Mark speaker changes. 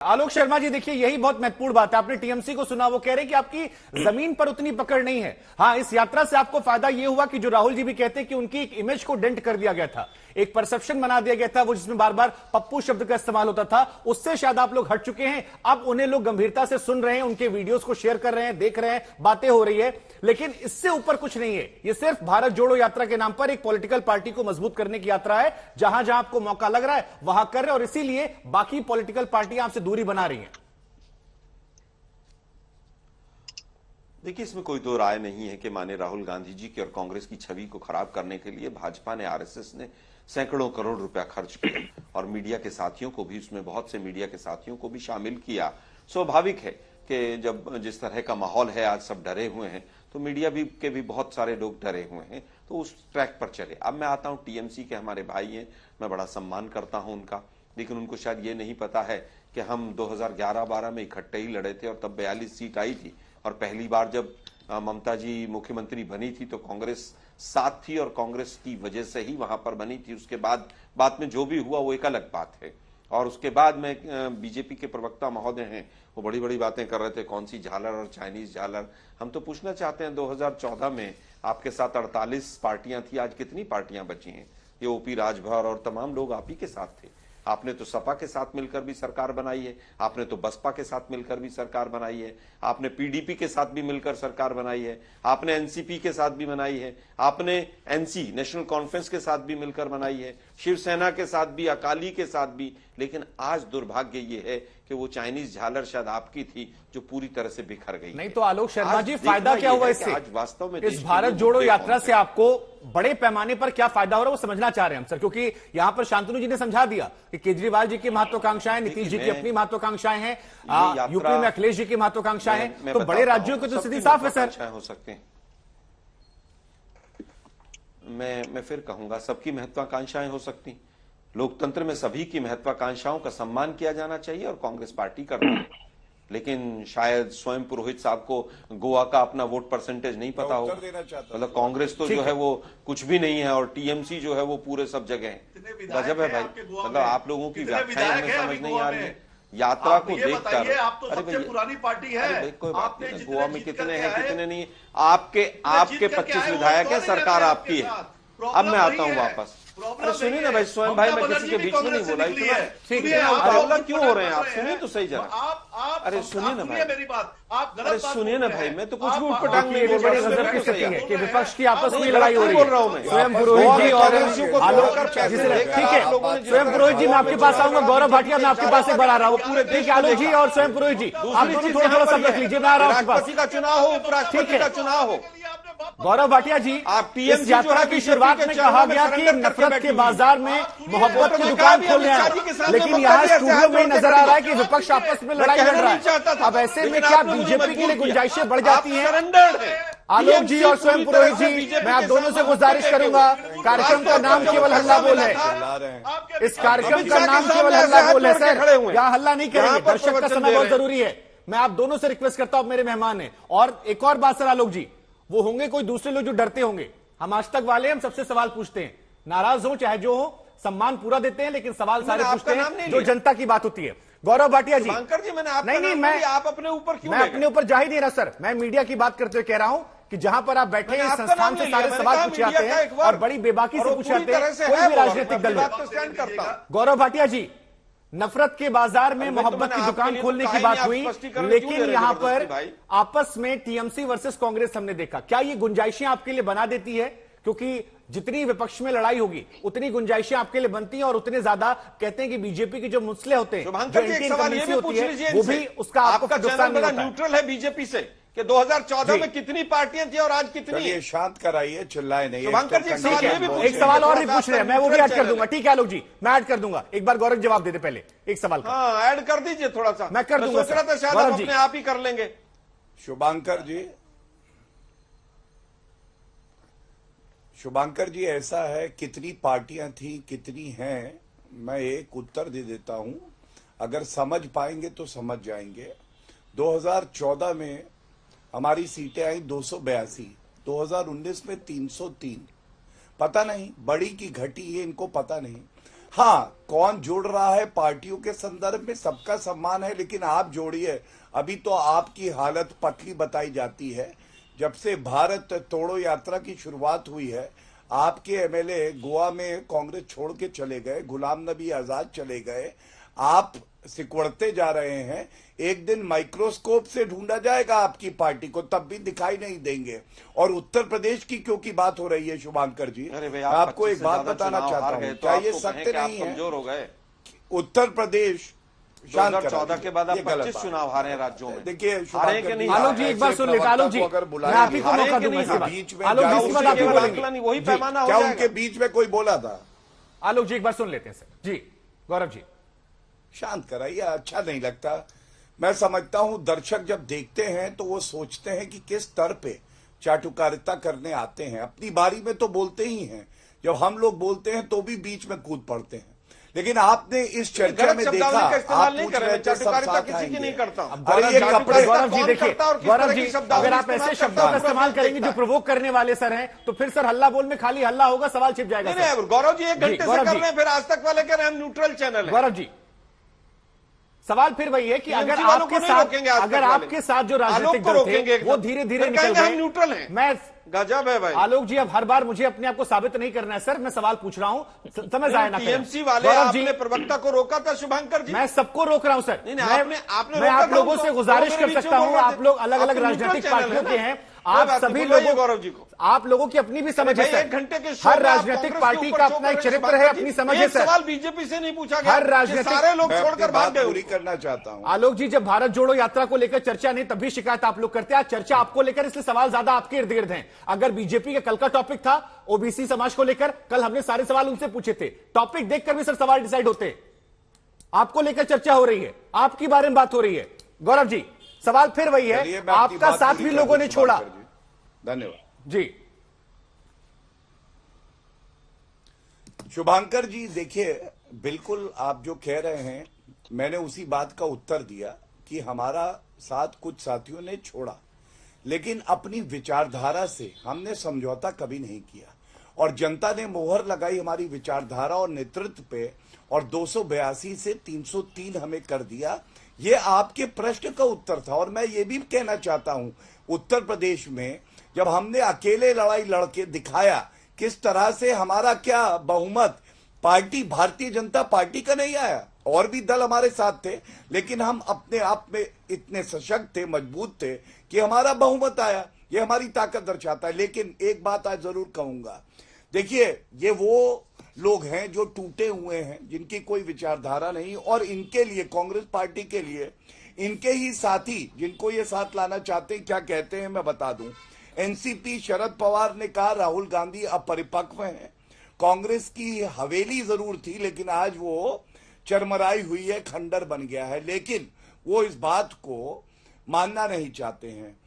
Speaker 1: आलोक शर्मा जी, देखिए यही बहुत महत्वपूर्ण बात है। आपने टीएमसी को सुना, वो कह रहे हैं कि आपकी जमीन पर उतनी पकड़ नहीं है। हाँ, इस यात्रा से आपको फायदा यह हुआ कि जो राहुल जी भी कहते हैं कि उनकी एक इमेज को डेंट कर दिया गया था, एक परसेप्शन बना दिया गया था, वो जिसमें बार बार पप्पू शब्द का इस्तेमाल होता था, उससे शायद आप लोग हट चुके हैं। अब उन्हें लोग गंभीरता से सुन रहे हैं, उनके वीडियोस को शेयर कर रहे हैं, देख रहे हैं, बातें हो रही है, लेकिन इससे ऊपर कुछ नहीं है। ये सिर्फ भारत जोड़ो यात्रा के नाम पर एक पॉलिटिकल पार्टी को मजबूत करने की यात्रा है। जहां जहां आपको मौका लग रहा है वहां कर रहे हैं, और इसीलिए बाकी पॉलिटिकल पार्टियां आपसे दूरी बना रही हैं।
Speaker 2: देखिए, इसमें कोई दो राय नहीं है कि माने राहुल गांधी जी की और कांग्रेस की छवि को खराब करने के लिए भाजपा ने, आरएसएस ने सैकड़ों करोड़ रुपया खर्च किया और मीडिया के साथियों को भी, उसमें बहुत से मीडिया के साथियों को भी शामिल किया। स्वाभाविक है कि जब जिस तरह का माहौल है, आज सब डरे हुए हैं, तो मीडिया भी के भी बहुत सारे लोग डरे हुए हैं, तो उस ट्रैक पर चले। अब मैं आता हूं, टीएमसी के हमारे भाई हैं, मैं बड़ा सम्मान करता हूं उनका, लेकिन उनको शायद ये नहीं पता है कि हम 2011-12 में इकट्ठे ही लड़े थे और तब 42 सीट आई थी। और पहली बार जब ममता जी मुख्यमंत्री बनी थी तो कांग्रेस साथ थी और कांग्रेस की वजह से ही वहां पर बनी थी। उसके बाद में जो भी हुआ वो एक अलग बात है। और उसके बाद में बीजेपी के प्रवक्ता महोदय हैं, वो बड़ी बड़ी बातें कर रहे थे, कौन सी झालर और चाइनीज झालर। हम तो पूछना चाहते हैं, 2014 में आपके साथ 48 पार्टियां थी, आज कितनी पार्टियां बची हैं? ये ओपी राजभर और तमाम लोग आप ही के साथ थे। आपने तो सपा के साथ मिलकर भी सरकार बनाई है, आपने तो बसपा के साथ मिलकर भी सरकार बनाई है, आपने पीडीपी के साथ भी मिलकर सरकार बनाई है, आपने एनसीपी के साथ भी बनाई है, आपने एनसी नेशनल कॉन्फ्रेंस के साथ भी मिलकर बनाई है, शिवसेना के साथ भी, अकाली के साथ भी। लेकिन आज दुर्भाग्य ये है कि वो चाइनीज झालर शायद आपकी थी जो पूरी तरह से बिखर गई।
Speaker 1: नहीं तो आलोक शर्मा जी, फायदा क्या हुआ इससे?
Speaker 2: आज वास्तव में
Speaker 1: इस भारत जोड़ो यात्रा से आपको बड़े पैमाने पर क्या फायदा हो रहा है, वो समझना चाह रहे हैं हम सर। क्योंकि यहां पर शांतनु जी ने समझा दिया कि केजरीवाल जी की महत्वाकांक्षाएं, नीतीश जी की अपनी महत्वाकांक्षाएं हैं, यूपी में अखिलेश जी की महत्वाकांक्षाएं हैं, तो बड़े राज्यों की तो स्थिति साफ है सर।
Speaker 2: हो सकते हैं, मैं फिर कहूंगा सबकी महत्वाकांक्षाएं हो सकती। लोकतंत्र में सभी की महत्वाकांक्षाओं का सम्मान किया जाना चाहिए और कांग्रेस पार्टी करती है। लेकिन शायद स्वयं पुरोहित साहब को गोवा का अपना वोट परसेंटेज नहीं पता हो। मतलब कांग्रेस तो जो है वो कुछ भी नहीं है और टीएमसी जो है वो पूरे सब जगह है। गजब है भाई, मतलब आप लोगों की व्याख्या हमें समझ नहीं आ रही है। यात्रा को देखकर,
Speaker 3: आप तो सबसे पुरानी पार्टी है,
Speaker 2: कोई बात नहीं, गोवा में कितने हैं कितने नहीं, आपके 25 विधायक है, सरकार आपकी है। अब मैं आता हूँ वापस। अरे सुनिए ना भाई, स्वयं भाई, मैं किसी के बीच में नहीं बोला, इतना क्यों हो रहे हैं आप? सुनिए तो सही जरा। अरे सुनिए ना भाई,
Speaker 3: मेरी बात आप
Speaker 2: अरे सुनिए ना भाई, मैं तो कुछ भी उठपटांग नहीं बोल
Speaker 1: बड़ी गजब की स्थिति है कि विपक्ष की आपस में लड़ाई हो रही है। स्वयं पुरोहित जी और आलोक, ठीक है, स्वयं पुरोहित जी मैं आपके पास आऊंगा, गौरव भाटिया मैं आपके पास एक बार आ रहा हूँ। ठीक है आलोक जी और स्वयं पुरोहित जी, आप दोनों थोड़ा थोड़ा सब रख लीजिए, मैं आ रहा हूँ आपके पास।
Speaker 2: का चुनाव हो, उपराष्ट्रपति का चुनाव हो।
Speaker 1: गौरव भाटिया जी,
Speaker 2: आप
Speaker 1: इस यात्रा की शुरुआत में कहा गया कि नफरत के बाजार में मोहब्बत की दुकान खोलने आए, लेकिन यहाँ स्टूडियो में नजर आ रहा है कि विपक्ष आपस में लड़ाई लड़ रहा है। अब ऐसे में क्या बीजेपी के लिए गुंजाइशें बढ़ जाती हैं? आलोक जी और स्वयं पुरोहित जी, मैं आप दोनों से गुजारिश करूंगा, कार्यक्रम का नाम केवल हल्ला बोल है। इस कार्यक्रम का नाम केवल हल्ला बोल है सर, यहाँ हल्ला नहीं करेंगे, दर्शक का समय बहुत जरूरी है। मैं आप दोनों से रिक्वेस्ट करता हूं, मेरे मेहमान हैं। और एक और बात सर आलोक जी, वो होंगे कोई दूसरे लोग जो डरते होंगे, हम आज तक वाले, हम सबसे सवाल पूछते हैं, नाराज हो चाहे जो हो, सम्मान पूरा देते हैं, लेकिन सवाल सारे पूछते हैं जो जनता की बात होती है। गौरव भाटिया जी, नहीं, मैं आप अपने ऊपर क्यों? मैं अपने ऊपर जा ही नहीं रहा सर, मैं मीडिया की बात करते हुए कह रहा हूं कि जहां पर आप बैठे हैं, संस्थान से सारे सवाल पूछे जाते हैं और बड़ी बेबाकी से पूछे जाते हैं, कोई भी राजनीतिक दल में। गौरव भाटिया जी, नफरत के बाजार में मोहब्बत की दुकान खोलने की बात हुई, लेकिन यहां पर आपस में टीएमसी वर्सेस कांग्रेस हमने देखा। क्या ये गुंजाइशें आपके लिए बना देती है? क्योंकि जितनी विपक्ष में लड़ाई होगी उतनी गुंजाइशें आपके लिए बनती हैं और उतने ज्यादा कहते हैं कि बीजेपी के जो मुसले होते हैं, जो एंटी इनकम्बेंसी होती है, वो भी उसका आपका नुकसान नहीं होता है।
Speaker 2: न्यूट्रल है बीजेपी से कि 2014 में कितनी पार्टियां थी और आज कितनी?
Speaker 4: ये शांत कराइए, चिल्लाए नहीं।
Speaker 1: एक सवाल और भी पूछ रहे हैं, मैं वो भी ऐड कर दूंगा। ठीक है आलोक जी, मैं ऐड कर दूंगा। एक बार गौरव जवाब दे दे पहले एक सवाल का।
Speaker 2: हाँ, ऐड कर दीजिए थोड़ा सा,
Speaker 1: मैं कर दूंगा।
Speaker 2: सोच रहा था शायद हम अपने आप ही कर लेंगे।
Speaker 4: शुभांकर जी, ऐसा है, कितनी पार्टियां थी, कितनी हैं, मैं एक उत्तर दे देता हूं, अगर समझ पाएंगे तो समझ जाएंगे। 2014 में हमारी सीटें आई 282, 2019 में 303। पता नहीं बड़ी की घटी है, इनको पता नहीं। हाँ, कौन जोड़ रहा है पार्टियों के संदर्भ में सबका सम्मान है, लेकिन आप जोड़िए। अभी तो आपकी हालत पतली बताई जाती है। जब से भारत तोड़ो यात्रा की शुरुआत हुई है, आपके एमएलए गोवा में कांग्रेस छोड़ के चले गए, गुलाम नबी आजाद चले गए, आप सिकुड़ते जा रहे हैं। एक दिन माइक्रोस्कोप से ढूंढा जाएगा आपकी पार्टी को, तब भी दिखाई नहीं देंगे। और उत्तर प्रदेश की क्योंकि बात हो रही है शुभांकर जी, आपको एक बात बताना चाहता हूँ, क्या ये सत्य नहीं है?
Speaker 2: कमजोर हो गए।
Speaker 4: उत्तर प्रदेश
Speaker 2: 2014 के बाद आप 25 चुनाव हारे राज्यों में।
Speaker 4: देखिए
Speaker 1: आलोक जी, एक बार सुन लेते। आलोक जी, मैं आप ही को मौका दूंगा।
Speaker 4: बीच में
Speaker 1: आलोक जी, इसके बाद आप ही बोलेंगे।
Speaker 2: वही पैमाना हो
Speaker 4: क्या
Speaker 2: जाएगा।
Speaker 4: उनके बीच में कोई बोला था?
Speaker 1: आलोक जी, एक बार सुन लेते हैं सर जी। गौरव जी,
Speaker 4: शांत कराइए, अच्छा नहीं लगता। मैं समझता हूं दर्शक जब देखते हैं तो वो सोचते हैं कि किस स्तर पे चाटुकारिता करने आते हैं। अपनी बारी में तो बोलते ही हैं, जब हम लोग बोलते हैं तो भी बीच में कूद पड़ते हैं। लेकिन आपने इस चर्चा में देखा, आप पूछ रहे थे सब साथ आएंगे।
Speaker 1: अरे ये कपड़े, गौरव जी देखिए, गौरव जी अगर आप ऐसे शब्दों का इस्तेमाल करेंगे जो प्रवोक करने वाले सर हैं, तो फिर सर हल्ला बोल में खाली हल्ला होगा, सवाल छिप जाएगा।
Speaker 2: नहीं, गौरव जी 1 घंटे से कर रहे हैं, फिर आज तक वाले कह रहे हैं हम न्यूट्रल चैनल है।
Speaker 1: गौरव जी, सवाल फिर वही है कि अगर आपके साथ जो राजनीतिक दल थे वो धीरे धीरे निकल गए,
Speaker 2: हम न्यूट्रल हैं।
Speaker 1: मैं
Speaker 2: गजब है भाई।
Speaker 1: आलोक जी, अब हर बार मुझे अपने आप को साबित नहीं करना है सर, मैं सवाल पूछ रहा हूं, समय जाया ना करें।
Speaker 2: टीएमसी वाले आपने प्रवक्ता को रोका था शुभंकर जी।
Speaker 1: मैं सबको रोक रहा हूं सर।
Speaker 2: आपने
Speaker 1: मैं आप लोगों से गुजारिश कर सकता हूं, आप लोग अलग अलग राजनीतिक पार्टियों के हैं, आप सभी लोगों,
Speaker 2: गौरव जी को,
Speaker 1: आप लोगों की अपनी भी समझ है सर।
Speaker 2: 1 घंटे के
Speaker 1: हर राजनीतिक पार्टी का अपना एक चरित्र है, अपनी समझ है सर।
Speaker 2: सवाल बीजेपी से नहीं पूछा गया,
Speaker 1: हर राजनीतिक,
Speaker 2: सारे लोग छोड़कर भाग गए।
Speaker 4: पूरी करना चाहता हूं
Speaker 1: आलोक जी, जब भारत जोड़ो यात्रा को लेकर चर्चा नहीं, तभी शिकायत आप लोग करते हैं। आज चर्चा आपको लेकर, इसलिए सवाल ज्यादा आपके इर्द गिर्द हैं। अगर बीजेपी का कल का टॉपिक था ओबीसी समाज को लेकर, कल हमने सारे सवाल उनसे पूछे थे। टॉपिक देखकर भी सर सवाल डिसाइड होते। आपको लेकर चर्चा हो रही है, आपके बारे में बात हो रही है। गौरव जी, सवाल फिर वही है, आपका साथ भी लोगों ने छोड़ा।
Speaker 4: धन्यवाद
Speaker 1: जी।
Speaker 4: शुभांकर जी, देखिए बिल्कुल आप जो कह रहे हैं, मैंने उसी बात का उत्तर दिया कि हमारा साथ कुछ साथियों ने छोड़ा, लेकिन अपनी विचारधारा से हमने समझौता कभी नहीं किया। और जनता ने मोहर लगाई हमारी विचारधारा और नेतृत्व पे, और 282 से 303 हमें कर दिया। ये आपके प्रश्न का उत्तर था। और मैं ये भी कहना चाहता हूं, उत्तर प्रदेश में जब हमने अकेले लड़ाई लड़के दिखाया किस तरह से हमारा क्या बहुमत पार्टी भारतीय जनता पार्टी का नहीं आया, और भी दल हमारे साथ थे, लेकिन हम अपने आप में इतने सशक्त थे, मजबूत थे कि हमारा बहुमत आया। ये हमारी ताकत दर्शाता है। लेकिन एक बात आज जरूर कहूंगा, देखिए ये वो लोग हैं जो टूटे हुए हैं, जिनकी कोई विचारधारा नहीं, और इनके लिए, कांग्रेस पार्टी के लिए, इनके ही साथी जिनको ये साथ लाना चाहते हैं, क्या कहते हैं मैं बता दूं। एनसीपी शरद पवार ने कहा राहुल गांधी अपरिपक्व हैं। कांग्रेस की हवेली जरूर थी, लेकिन आज वो चरमराई हुई है, खंडर बन गया है। लेकिन वो इस बात को मानना नहीं चाहते हैं।